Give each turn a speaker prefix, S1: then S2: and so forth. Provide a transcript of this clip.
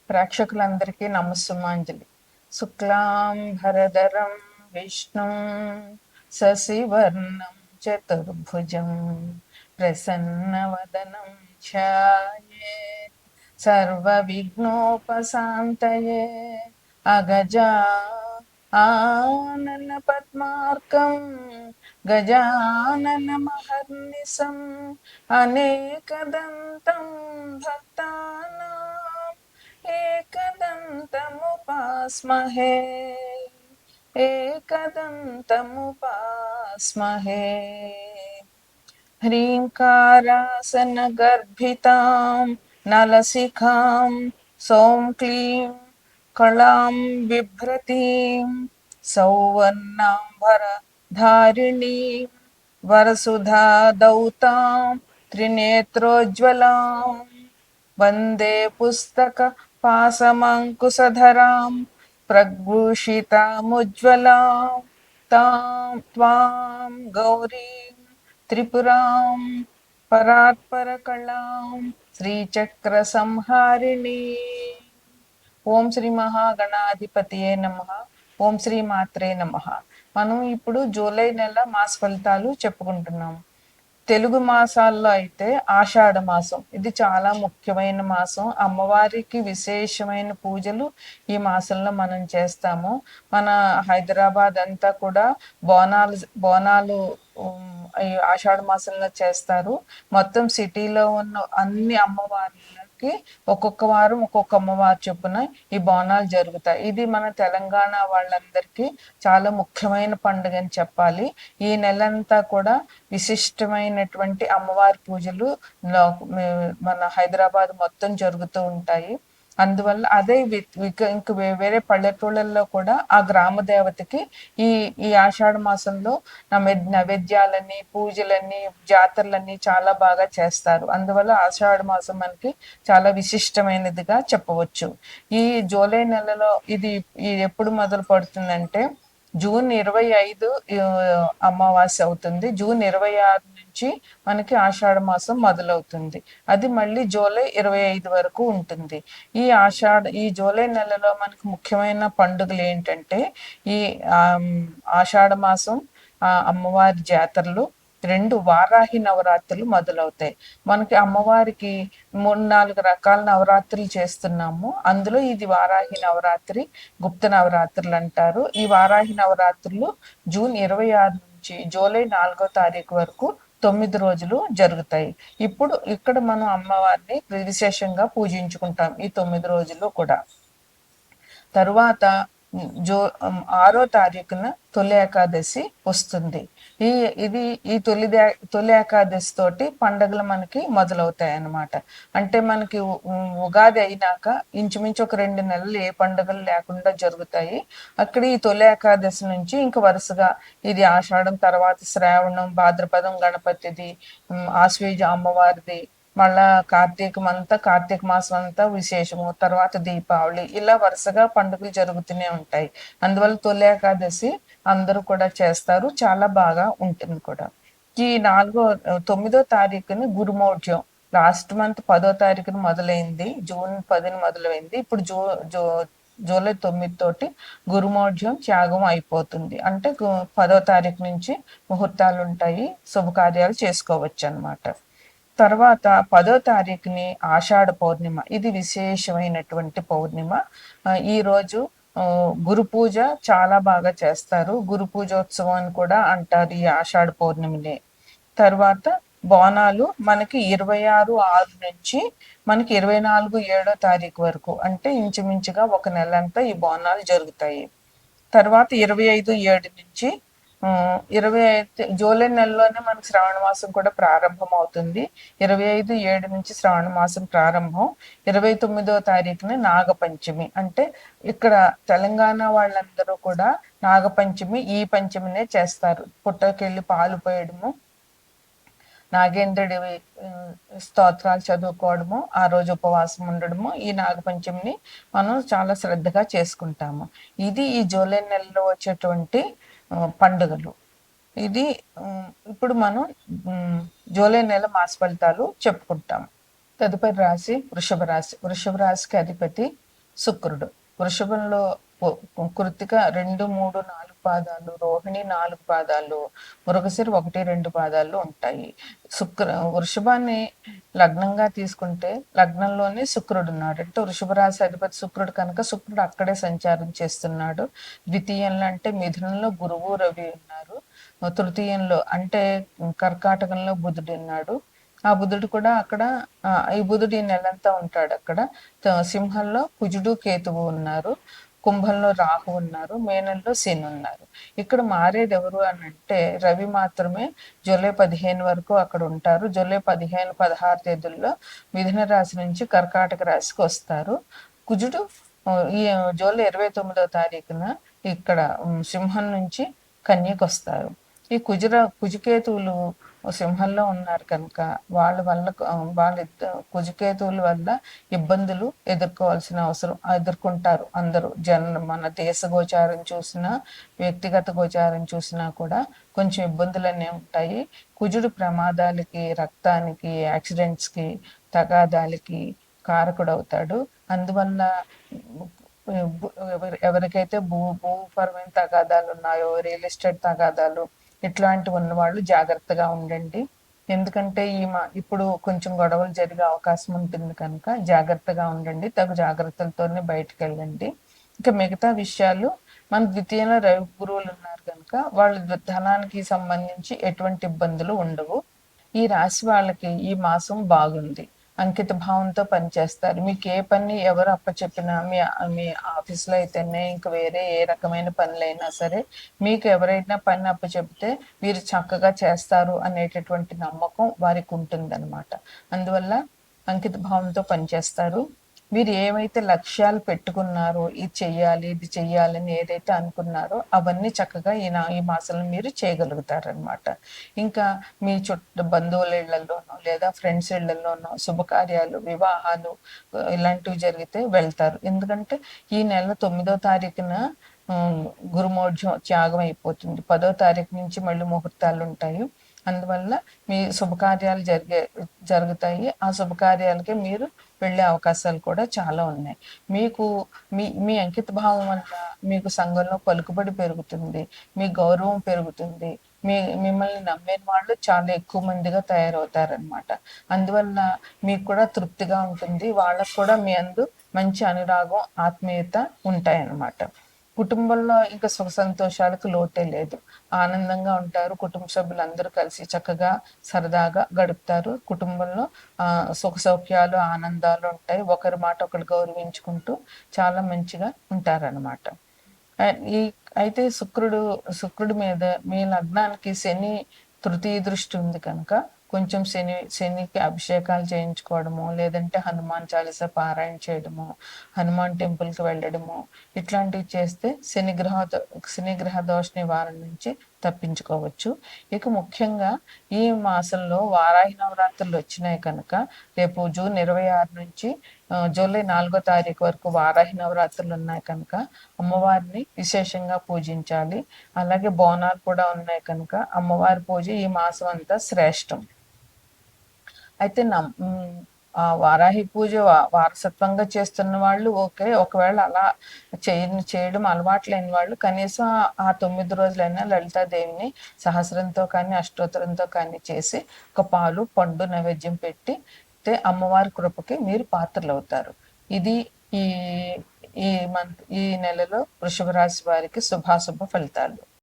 S1: ప్రేక్షకులందరికీ నమస్సుమాంజలి. శుక్లాం భరధరం విష్ణుం శశివర్ణం చతుర్భుజం ప్రసన్నవదనం ఛాయేత్ సర్వవిఘ్నోపశాంతయే అగజా ఆనన పద్మార్కం గజానన మహర్నిశం అనేకదంతం భక్తానాం एकदन्तमुपास्महे एकदन्तमुपास्महे ह्रीङ्कारासनगर्भितां नलसिखां सौं क्लीं कलां बिभ्रतीं सौवर्णाम्बरधारिणीं वरसुधा दौतां त्रिनेत्रोज्ज्वलां वन्दे पुस्तक पासमङ्कुशधरां प्रभूषितामुज्ज्वलां त्वां गौरीं त्रिपुरां परात्परकलां श्रीचक्रसंहारिणी। ఓం శ్రీ మహాగణాధిపతియే నమః. ఓం శ్రీ మాత్రే నమః. మనం ఇప్పుడు జూలై నెల మాస ఫలితాలు చెప్పుకుంటున్నాము. తెలుగు మాసాల్లో అయితే ఆషాఢ మాసం, ఇది చాలా ముఖ్యమైన మాసం. అమ్మవారికి విశేషమైన పూజలు ఈ మాసంలో మనం చేస్తాము. మన హైదరాబాద్ అంతా కూడా బోనాలు ఈ ఆషాఢ మాసంలో చేస్తారు. మొత్తం సిటీలో ఉన్న అన్ని అమ్మవార్లకి ఒక్కొక్క వారం ఒక్కొక్క అమ్మవారు చొప్పున ఈ బోనాలు జరుగుతాయి. ఇది మన తెలంగాణ వాళ్ళందరికీ చాలా ముఖ్యమైన పండుగ అని చెప్పాలి. ఈ నెలంతా కూడా విశిష్టమైనటువంటి అమ్మవారి పూజలు మన హైదరాబాద్ మొత్తం జరుగుతూ ఉంటాయి. అందువల్ల అదే ఇంక వేరే పల్లెటూళ్ళల్లో కూడా ఆ గ్రామ దేవతకి ఈ ఈ ఆషాఢ మాసంలో నైవేద్యాలని, పూజలని, జాతరలన్నీ చాలా బాగా చేస్తారు. అందువల్ల ఆషాఢ మాసం మనకి చాలా విశిష్టమైనదిగా చెప్పవచ్చు. ఈ జూలై నెలలో ఇది ఎప్పుడు మొదలు పడుతుందంటే జూన్ 25 అమావాస్య అవుతుంది. జూన్ 26 నుంచి మనకి ఆషాఢ మాసం మొదలవుతుంది. అది మళ్ళీ జూలై 25 వరకు ఉంటుంది. ఈ జూలై నెలలో మనకి ముఖ్యమైన పండుగలు ఏంటంటే ఈ ఆషాఢ మాసం అమ్మవారి జాతరలు, 2 వారాహి నవరాత్రులు మొదలవుతాయి. మనకి అమ్మవారికి 3-4 రకాల నవరాత్రులు చేస్తున్నాము. అందులో ఇది వారాహి నవరాత్రి, గుప్త నవరాత్రులు అంటారు. ఈ వారాహి నవరాత్రులు జూన్ 26 నుంచి జూలై 4వ తారీఖు వరకు 9 రోజులు జరుగుతాయి. ఇప్పుడు ఇక్కడ మనం అమ్మవారిని విశేషంగా పూజించుకుంటాం ఈ 9 రోజులు కూడా. తరువాత 6వ తారీఖున తొలి ఏకాదశి వస్తుంది. ఈ తొలి ఏకాదశి తోటి పండుగలు మనకి మొదలవుతాయి అన్నమాట. అంటే మనకి ఉగాది అయినాక ఇంచుమించు ఒక 2 నెలలు ఏ పండుగలు లేకుండా జరుగుతాయి. అక్కడ ఈ తొలి ఏకాదశి నుంచి ఇంక వరుసగా ఇది ఆషాఢం, తర్వాత శ్రావణం, భాద్రపదం గణపతిది, ఆశ్వేజ అమ్మవారిది, మళ్ళా కార్తీక మాసం అంతా విశేషము, తర్వాత దీపావళి, ఇలా వరుసగా పండుగలు జరుగుతూనే ఉంటాయి. అందువల్ల తొలి ఏకాదశి అందరూ కూడా చేస్తారు, చాలా బాగా ఉంటుంది కూడా. ఈ 9వ తారీఖుని గురుమౌఢ్యం, లాస్ట్ మంత్ 10వ తారీఖున మొదలైంది, జూన్ 10న మొదలైంది. ఇప్పుడు జూలై 9 తోటి గురుమౌఢ్యం త్యాగం అయిపోతుంది. అంటే 10వ తారీఖు నుంచి ముహూర్తాలు ఉంటాయి, శుభకార్యాలు చేసుకోవచ్చు అన్నమాట. తర్వాత 10వ తారీఖుని ఆషాఢ పౌర్ణిమ, ఇది విశేషమైనటువంటి పౌర్ణిమ. ఈ రోజు గురు పూజ చాలా బాగా చేస్తారు. గురు పూజోత్సవం అని కూడా అంటారు ఈ ఆషాఢ పౌర్ణమిని. తర్వాత బోనాలు మనకి 26/6 నుంచి మనకి 24/7 తారీఖు వరకు, అంటే ఇంచుమించుగా ఒక నెలంతా ఈ బోనాలు జరుగుతాయి. తర్వాత 25/7 నుంచి 25 జూలై నెలలోనే మనకి శ్రావణ మాసం కూడా ప్రారంభం అవుతుంది. 25/7 నుంచి శ్రావణ మాసం ప్రారంభం. 29వ తారీఖున నాగపంచమి, అంటే ఇక్కడ తెలంగాణ వాళ్ళందరూ కూడా నాగపంచమి ఈ పంచమినే చేస్తారు. పుట్టకెళ్ళి పాలు పోయడము, నాగేంద్రుడి స్తోత్రాలు చదువుకోవడము, ఆ రోజు ఉపవాసం ఉండడము, ఈ నాగపంచమిని మనం చాలా శ్రద్ధగా చేసుకుంటాము. ఇది ఈ జూలై నెలలో వచ్చేటువంటి పండుగలు. ఇది ఇప్పుడు మనం జూలై నెల మాస ఫలితాలు చెప్పుకుంటాం. తదుపరి రాశి వృషభ రాశి. వృషభ రాశికి అధిపతి శుక్రుడు. వృషభంలో కృత్తిక 2, 3, 4 పాదాలు, రోహిణి 4 పాదాలు, మృగశిర 1, 2 పాదాలు ఉంటాయి. వృషభాన్ని లగ్నంగా తీసుకుంటే లగ్నంలోనే శుక్రుడు ఉన్నాడు. అంటే వృషభ రాశి అధిపతి శుక్రుడు కనుక శుక్రుడు అక్కడే సంచారం చేస్తున్నాడు. ద్వితీయంలో అంటే మిథునంలో గురువు రవి ఉన్నారు. తృతీయంలో అంటే కర్కాటకంలో బుధుడు ఉన్నాడు. ఆ బుధుడు కూడా అక్కడ ఈ బుధుడు ఈ నెలంతా ఉంటాడు అక్కడ. సింహంలో కుజుడు కేతువు ఉన్నారు. కుంభంలో రాహు ఉన్నారు. మేనంలో శని ఉన్నారు. ఇక్కడ మారేది ఎవరు అని అంటే రవి మాత్రమే జూలై 15 వరకు అక్కడ ఉంటారు. జూలై 15, 16 తేదీల్లో మిథున రాశి నుంచి కర్కాటక రాశికి వస్తారు. కుజుడు ఈ జూలై 29వ తారీఖున ఇక్కడ సింహం నుంచి కన్యకు వస్తారు. ఈ కుజకేతువులు సింహంలో ఉన్నారు కనుక వాళ్ళ కుజకేతువుల వల్ల ఇబ్బందులు ఎదుర్కోవాల్సిన అవసరం ఎదుర్కొంటారు అందరూ. మన దేశ గోచారం చూసినా వ్యక్తిగత గోచారం చూసినా కూడా కొంచెం ఇబ్బందులు అనేవి ఉంటాయి. కుజుడు ప్రమాదాలకి, రక్తానికి, యాక్సిడెంట్స్కి, తగాదాలకి కారకుడు అవుతాడు. అందువల్ల ఎవరికైతే భూపరమైన తగాదాలు ఉన్నాయో, రియల్ ఎస్టేట్ తగాదాలు ఇట్లాంటివి ఉన్నవాళ్ళు జాగ్రత్తగా ఉండండి. ఎందుకంటే ఇప్పుడు కొంచెం గొడవలు జరిగే అవకాశం ఉంటుంది కనుక జాగ్రత్తగా ఉండండి. తగు జాగ్రత్తలతోనే బయటకు వెళ్ళండి. ఇంకా మిగతా విషయాలు మన ద్వితీయంలో రవి గురువులు ఉన్నారు కనుక వాళ్ళ ధనానికి సంబంధించి ఎటువంటి ఇబ్బందులు ఉండవు. ఈ రాశి వాళ్ళకి ఈ మాసం బాగుంది. అంకిత భావంతో పనిచేస్తారు. మీకు ఏ పని ఎవరు అప్పచెప్పినా మీ ఆఫీస్లో అయితేనే ఇంకా వేరే ఏ రకమైన పనులైనా సరే మీకు ఎవరైనా పని అప్పచెప్తే మీరు చక్కగా చేస్తారు అనేటటువంటి నమ్మకం వారికి ఉంటుందన్నమాట. అందువల్ల అంకిత భావంతో పనిచేస్తారు. మీరు ఏవైతే లక్ష్యాలు పెట్టుకున్నారో ఇది చెయ్యాలని ఏదైతే అనుకున్నారో అవన్నీ చక్కగా ఈ మాసంలో మీరు చేయగలుగుతారనమాట. ఇంకా మీ బంధువుల ఇళ్లలోనో లేదా ఫ్రెండ్స్ ఇళ్లలోనో శుభకార్యాలు, వివాహాలు ఇలాంటివి జరిగితే వెళ్తారు. ఎందుకంటే ఈ నెల 9వ తారీఖున గురుమోఢ్యం త్యాగం అయిపోతుంది. 10వ తారీఖు నుంచి మళ్ళీ ముహూర్తాలు ఉంటాయి. అందువల్ల మీ శుభకార్యాలు జరుగుతాయి. ఆ శుభకార్యాలకి మీరు వెళ్ళే అవకాశాలు కూడా చాలా ఉన్నాయి. మీకు మీ అంకిత భావం వల్ల మీకు సంఘంలో పలుకుబడి పెరుగుతుంది. మీ గౌరవం పెరుగుతుంది. మిమ్మల్ని నమ్మిన వాళ్ళు చాలా ఎక్కువ మందిగా తయారవుతారనమాట. అందువల్ల మీకు కూడా తృప్తిగా ఉంటుంది. వాళ్ళకు కూడా మీ అందు మంచి అనురాగం, ఆత్మీయత ఉంటాయన్నమాట. కుటుంబంలో ఇంకా సుఖ సంతోషాలకు లోటే లేదు. ఆనందంగా ఉంటారు. కుటుంబ సభ్యులందరూ కలిసి చక్కగా సరదాగా గడుపుతారు. కుటుంబంలో సుఖ సౌఖ్యాలు, ఆనందాలు ఉంటాయి. ఒకరి మాట ఒకరు గౌరవించుకుంటూ చాలా మంచిగా ఉంటారనమాట. అయితే శుక్రుడి మీద మీ లగ్నానికి శని తృతీయ దృష్టి ఉంది కనుక కొంచెం శనికి అభిషేకాలు చేయించుకోవడము, లేదంటే హనుమాన్ చాలీసా పారాయణ చేయడము, హనుమాన్ టెంపుల్కి వెళ్ళడము ఇట్లాంటివి చేస్తే శనిగ్రహ దోష నివారణ నుంచి తప్పించుకోవచ్చు. ఇక ముఖ్యంగా ఈ మాసంలో వారాహి నవరాత్రులు వచ్చినాయి కనుక రేపు జూన్ 26 నుంచి జూలై 4వ తారీఖు వరకు వారాహి నవరాత్రులు ఉన్నాయి కనుక అమ్మవారిని విశేషంగా పూజించాలి. అలాగే బోనాలు కూడా ఉన్నాయి కనుక అమ్మవారి పూజ ఈ మాసం అంతా శ్రేష్టం. అయితే వారాహి పూజ వారసత్వంగా చేస్తున్న వాళ్ళు ఓకే. ఒకవేళ అలా చేయడం అలవాటు లేని వాళ్ళు కనీసం ఆ 9 రోజులైనా లలితాదేవిని సహస్రంతో కానీ అష్టోత్తరంతో కానీ చేసి ఒక పాలు, పండు నైవేద్యం పెట్టి అమ్మవారి కృపకి మీరు పాత్రలు అవుతారు. ఇది ఈ నెలలో వృషభ రాశి వారికి శుభాశుభ ఫలితాలు.